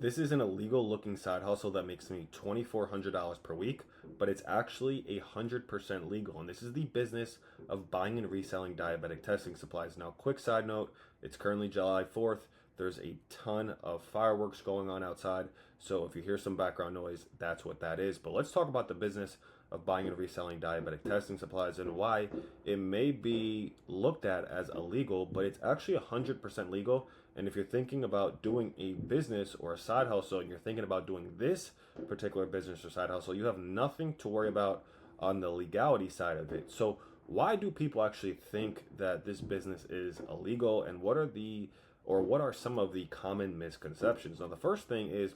This is an illegal looking side hustle that makes me $2,400 per week, but it's actually 100% legal. And this is the business of buying and reselling diabetic testing supplies. Now, quick side note, it's currently July 4th. There's a ton of fireworks going on outside. So if you hear some background noise, that's what that is. But let's talk about the business of buying and reselling diabetic testing supplies and why it may be looked at as illegal, but it's actually 100% legal. And if you're thinking about doing a business or a side hustle and you're thinking about doing this particular business or side hustle, you have nothing to worry about on the legality side of it. So why do people actually think that this business is illegal, and what are some of the common misconceptions? Now, the first thing is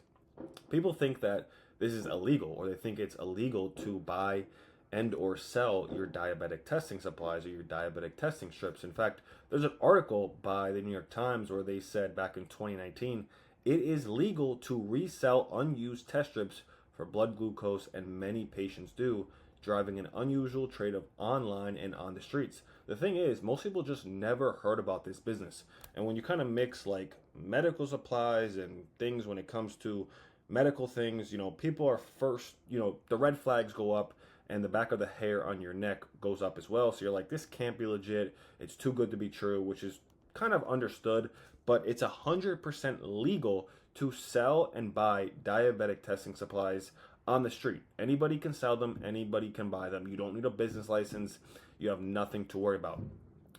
people think that this is illegal, or they think it's illegal to buy and or sell your diabetic testing supplies or your diabetic testing strips. In fact, there's an article by the New York Times where they said back in 2019, it is legal to resell unused test strips for blood glucose, and many patients do, driving an unusual trade of online and on the streets. The thing is, most people just never heard about this business. And when you kind of mix like medical supplies and things when it comes to medical things, people are first, the red flags go up and the back of the hair on your neck goes up as well. So you're like, this can't be legit. It's too good to be true, which is kind of understood, but it's 100% legal to sell and buy diabetic testing supplies on the street. Anybody can sell them, anybody can buy them. You don't need a business license. You have nothing to worry about.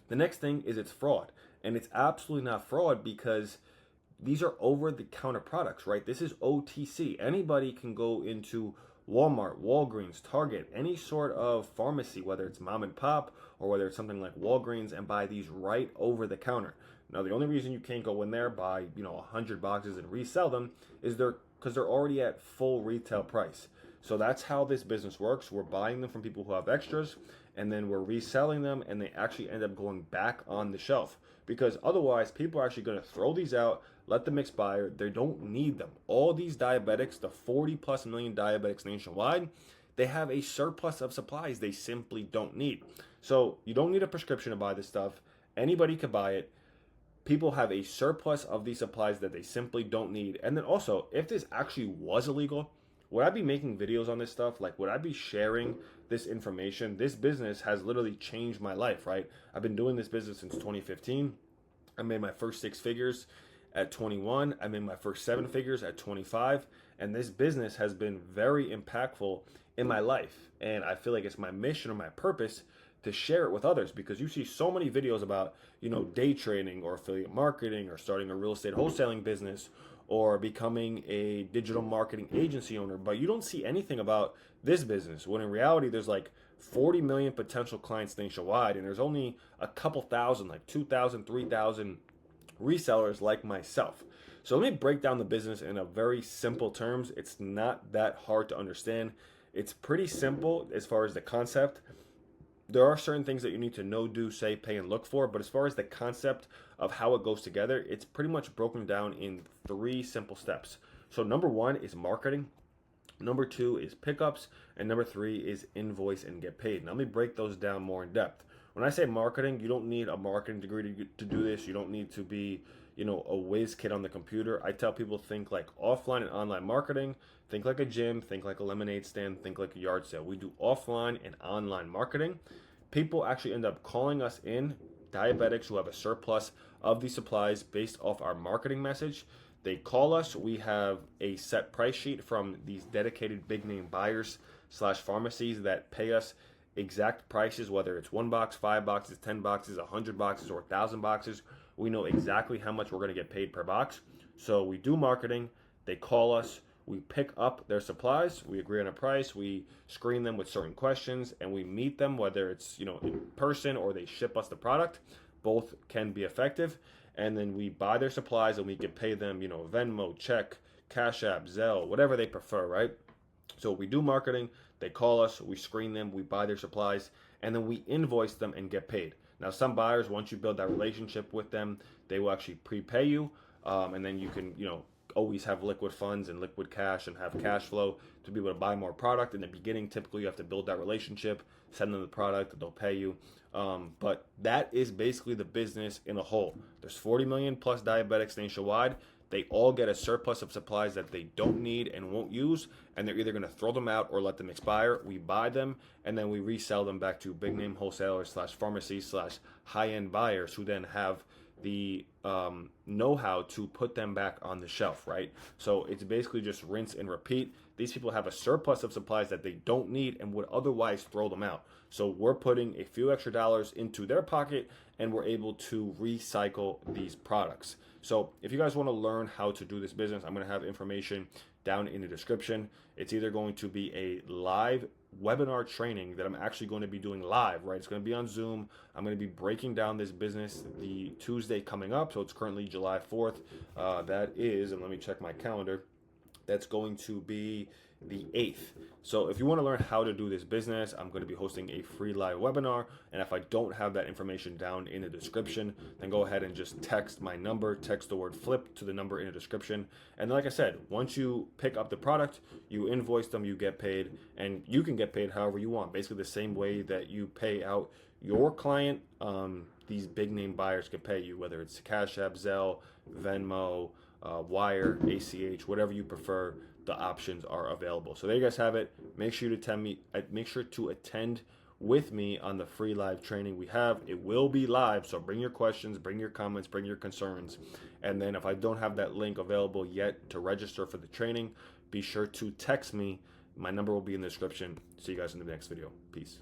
The next thing is it's fraud. And it's absolutely not fraud because these are over-the-counter products, right? This is OTC. Anybody can go into Walmart, Walgreens, Target, any sort of pharmacy, whether it's mom and pop or whether it's something like Walgreens, and buy these right over the counter. Now, the only reason you can't go in there, buy 100 boxes and resell them is because they're already at full retail price. So that's how this business works. We're buying them from people who have extras, and then we're reselling them, and they actually end up going back on the shelf, because otherwise people are actually going to throw these out, let them expire. They don't need them. All these diabetics, the 40 plus million diabetics nationwide, they have a surplus of supplies they simply don't need. So you don't need a prescription to buy this stuff. Anybody can buy it. People have a surplus of these supplies that they simply don't need. And then also, if this actually was illegal, would I be making videos on this stuff? Like, would I be sharing this information? This business has literally changed my life, right? I've been doing this business since 2015. I made my first 6 figures at 21. I made my first 7 figures at 25. And this business has been very impactful in my life. And I feel like it's my mission or my purpose to share it with others, because you see so many videos about, day trading or affiliate marketing or starting a real estate wholesaling business or becoming a digital marketing agency owner, but you don't see anything about this business, when in reality there's like 40 million potential clients nationwide, and there's only a couple thousand, like 2,000, 3,000 resellers like myself. So let me break down the business in a very simple terms. It's not that hard to understand. It's pretty simple as far as the concept. There are certain things that you need to know, do, say, pay, and look for. But as far as the concept of how it goes together, it's pretty much broken down in 3 simple steps. So number 1 is marketing. Number 2 is pickups. And number 3 is invoice and get paid. Now let me break those down more in depth. When I say marketing, you don't need a marketing degree to do this. You don't need to be, a whiz kid on the computer. I tell people, think like offline and online marketing. Think like a gym, think like a lemonade stand, think like a yard sale. We do offline and online marketing. People actually end up calling us in, diabetics who have a surplus of these supplies based off our marketing message. They call us. We have a set price sheet from these dedicated big name buyers / pharmacies that pay us exact prices, whether it's 1 box, 5 boxes, 10 boxes, 100 boxes, or 1,000 boxes. We know exactly how much we're going to get paid per box. So we do marketing. They call us. We pick up their supplies. We agree on a price. We screen them with certain questions, and we meet them, whether it's in person or they ship us the product. Both can be effective. And then we buy their supplies and we can pay them, Venmo, check, Cash App, Zelle, whatever they prefer, right? So we do marketing. They call us. We screen them. We buy their supplies, and then we invoice them and get paid. Now, some buyers, once you build that relationship with them, they will actually prepay you, and then you can, always have liquid funds and liquid cash and have cash flow to be able to buy more product. In the beginning, typically you have to build that relationship, send them the product, they'll pay you. But that is basically the business in a whole. There's 40 million plus diabetics nationwide. They all get a surplus of supplies that they don't need and won't use, and they're either going to throw them out or let them expire. We buy them, and then we resell them back to big name wholesalers slash pharmacies slash high-end buyers who then have the know-how to put them back on the shelf, right? So it's basically just rinse and repeat. These people have a surplus of supplies that they don't need and would otherwise throw them out. So we're putting a few extra dollars into their pocket, and we're able to recycle these products. So if you guys want to learn how to do this business, I'm going to have information down in the description. It's either going to be a live webinar training that I'm actually going to be doing live, right? It's going to be on Zoom. I'm going to be breaking down this business the Tuesday coming up. So it's currently July 4th. That is, and let me check my calendar, that's going to be the 8th. So if you want to learn how to do this business, I'm going to be hosting a free live webinar. And if I don't have that information down in the description, then go ahead and just text my number, text the word flip to the number in the description. And like I said, once you pick up the product, you invoice them, you get paid, and you can get paid however you want. Basically the same way that you pay out your client, these big name buyers can pay you, whether it's Cash App, Zelle, Venmo, Wire, ACH, whatever you prefer. The options are available. So there you guys have it. Make sure to attend with me on the free live training we have. It will be live, so bring your questions, bring your comments, bring your concerns. And then if I don't have that link available yet to register for the training, be sure to text me. My number will be in the description. See you guys in the next video. Peace.